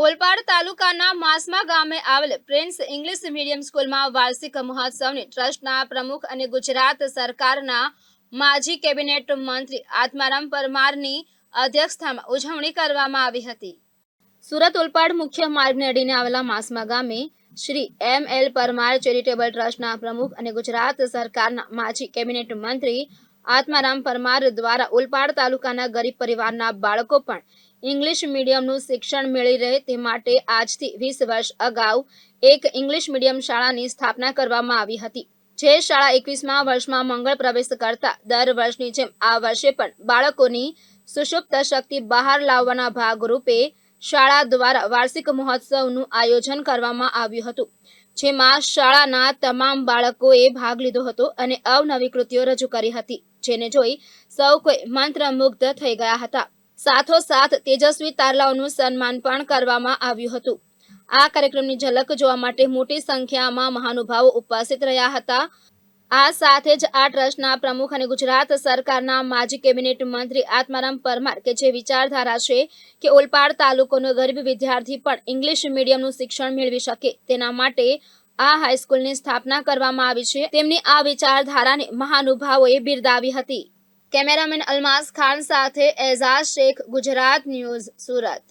ઓલપાડ તાલુકાના માસમા ગામે આવેલ પ્રિન્સ ઇંગ્લિશ મીડિયમ સ્કૂલમાં વાર્ષિક મહોત્સવની ટ્રસ્ટના પ્રમુખ અને ગુજરાત સરકારના માજી કેબિનેટ મંત્રી આત્મારામ પરમારની અધ્યક્ષતામાં ઉજવણી કરવામાં આવી હતી। સુરત ઓલપાડ મુખ્ય માર્ગને અડીને આવેલા માસમા ગામે શ્રી M.L. પરમાર ચેરિટેબલ ટ્રસ્ટના પ્રમુખ અને ગુજરાત સરકારના માજી કેબિનેટ મંત્રી આત્મારામ પરમાર દ્વારા ઓલપાડ તાલુકાના ગરીબ પરિવારના બાળકો પણ ઇંગ્લિશ મીડિયમનું શિક્ષણ મેળવી રહે તે માટે આજથી 20 વર્ષ અગાઉ એક ઇંગ્લિશ મીડિયમ શાળાની સ્થાપના કરવામાં આવી હતી, જે શાળા 21મા વર્ષમાં મંગળ પ્રવેશ કરતા દર વર્ષની જેમ આ વર્ષે પણ બાળકોની સુષુપ્ત શક્તિ બહાર લાવવાના ભાગરૂપે શાળા દ્વારા વાર્ષિક મહોત્સવનું આયોજન કરવામાં આવ્યું હતું, જેમાં શાળાના તમામ બાળકોએ ભાગ લીધો હતો અને અવનવી કૃતિઓ રજૂ કરી હતી, જેને જોઈ સૌ કોઈ મંત્રમુગ્ધ થઈ ગયા હતા। સાથોસાથ તેજસ્વી તારલાઓનું સન્માન પણ કરવામાં આવ્યું હતું। આ કાર્યક્રમની ઝલક જોવા માટે મોટી સંખ્યામાં મહાનુભાવો ઉપસ્થિત રહ્યા હતા। આ સાથે જ આ ટ્રસ્ટના પ્રમુખ અને ગુજરાત સરકારના માજી કેબિનેટ મંત્રી આત્મારામ પરમાર કે જે વિચારધારા છે કે ઓલપાડ તાલુકોનો ગરીબ વિદ્યાર્થી પણ ઇંગ્લિશ મીડિયમનું શિક્ષણ મેળવી શકે તેના માટે આ હાઈસ્કૂલની સ્થાપના કરવામાં આવી છે, તેમની આ વિચારધારાને મહાનુભાવોએ બિરદાવી હતી। કેમેરામેન અલમાસ ખાન સાથે એઝાઝ શેખ, ગુજરાત ન્યૂઝ, સુરત।